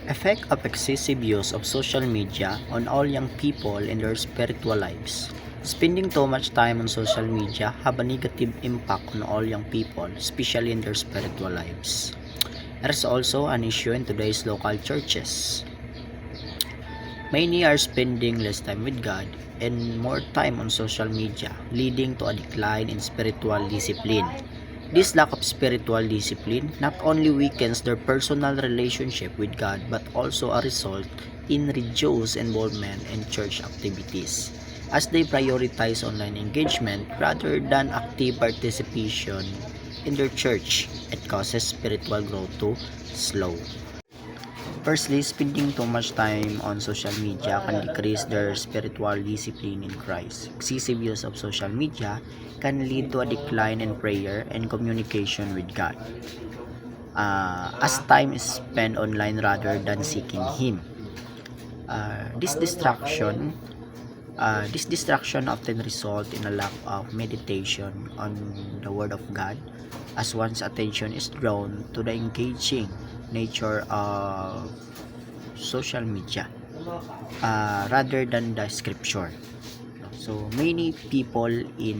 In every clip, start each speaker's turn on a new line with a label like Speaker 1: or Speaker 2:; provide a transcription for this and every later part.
Speaker 1: Effect of excessive use of social media on all young people in their spiritual lives. Spending too much time on social media have a negative impact on all young people, especially in their spiritual lives. There is also an issue in today's local churches. Many are spending less time with God and more time on social media, leading to a decline in spiritual discipline. This lack of spiritual discipline not only weakens their personal relationship with God but also a result in reduced involvement in church activities. As they prioritize online engagement rather than active participation in their church, it causes spiritual growth to slow. Firstly, spending too much time on social media can decrease their spiritual discipline in Christ. Excessive use of social media can lead to a decline in prayer and communication with God, as time is spent online rather than seeking Him. Uh, this distraction this distraction often results in a lack of meditation on the Word of God, as one's attention is drawn to the engaging nature of social media rather than the scripture. So many people in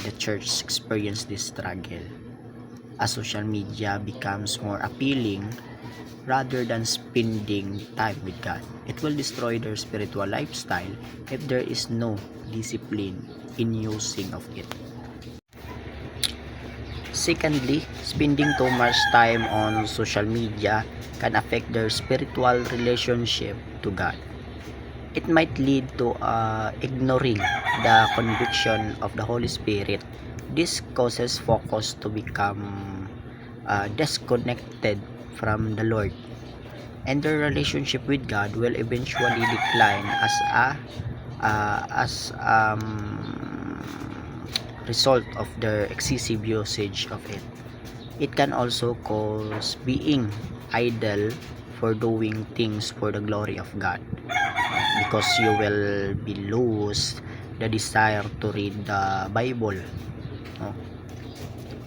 Speaker 1: the church experience this struggle as social media becomes more appealing rather than spending time with God. It will destroy their spiritual lifestyle if there is no discipline in using of it. Secondly, spending too much time on social media can affect their spiritual relationship to God. It might lead to ignoring the conviction of the Holy Spirit. This causes focus to become disconnected from the Lord, and their relationship with God will eventually decline as result of their excessive usage of it. It can also cause being idle for doing things for the glory of God, because you will be lose the desire to read the Bible, no?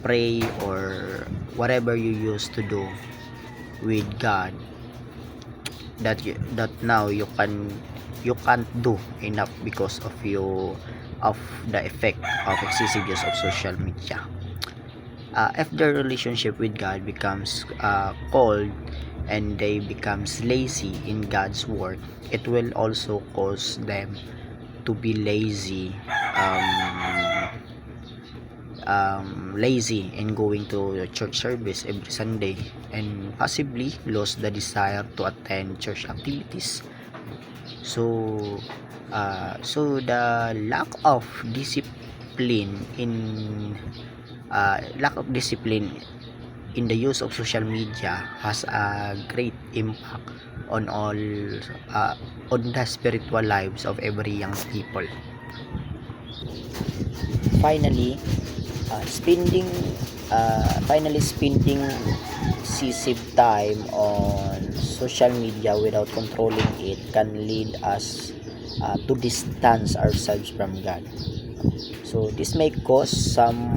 Speaker 1: Pray or whatever you used to do with God, that now you can't do enough because of the effect of excessive use of social media. If their relationship with God becomes cold and they becomes lazy in God's word, it will also cause them to be lazy in going to the church service every Sunday, and possibly lose the desire to attend church activities. So the lack of discipline in the use of social media has a great impact on all on the spiritual lives of every young people. Finally, spending excessive time on social media without controlling it can lead us to distance ourselves from God. So this may cause some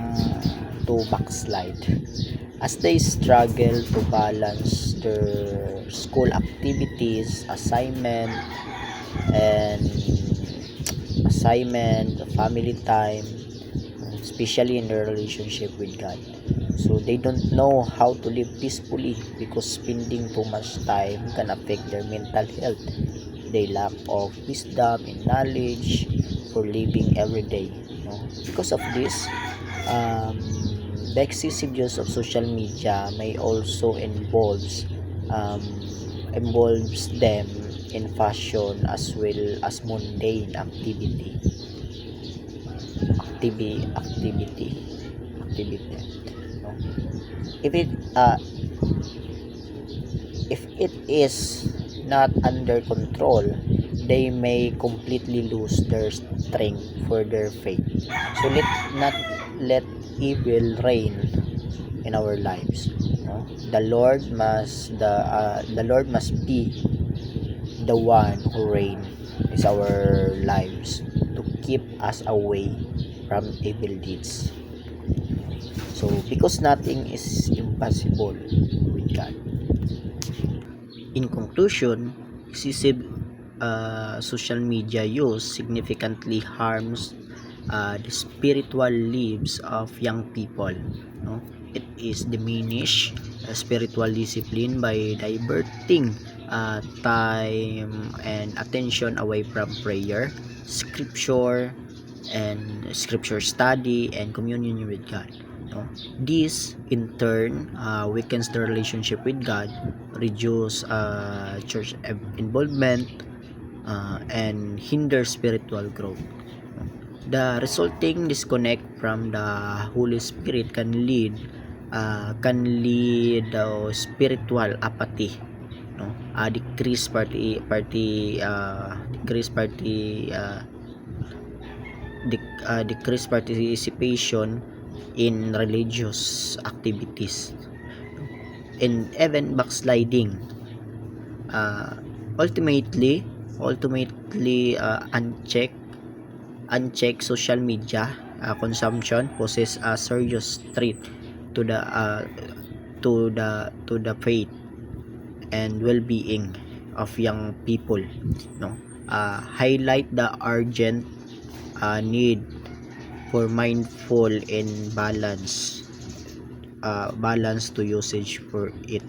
Speaker 1: to backslide as they struggle to balance their school activities, and family time, especially in their relationship with God. So they don't know how to live peacefully because spending too much time can affect their mental health. They lack of wisdom and knowledge for living every day. No? Because of this, the excessive use of social media may also um, involves them in fashion as well as mundane activity. No? If it uh, if it is not under control, they may completely lose their strength for their faith. So let evil reign in our lives. No? The Lord must be the one who reign is our lives to keep us away from evil deeds. So because nothing is impossible with God. In conclusion, excessive social media use significantly harms the spiritual lives of young people. No? It is diminish spiritual discipline by diverting time and attention away from prayer, scripture, and scripture study and communion with God. No? This in turn weakens the relationship with God, reduce church involvement, and hinder spiritual growth. The resulting disconnect from the Holy Spirit can lead spiritual apathy, no? Decreased participation in religious activities, and even backsliding. uh, ultimately unchecked social media consumption poses a serious threat to the faith and well-being of young people, no? Highlight the urgent need for mindful and balance to usage for it.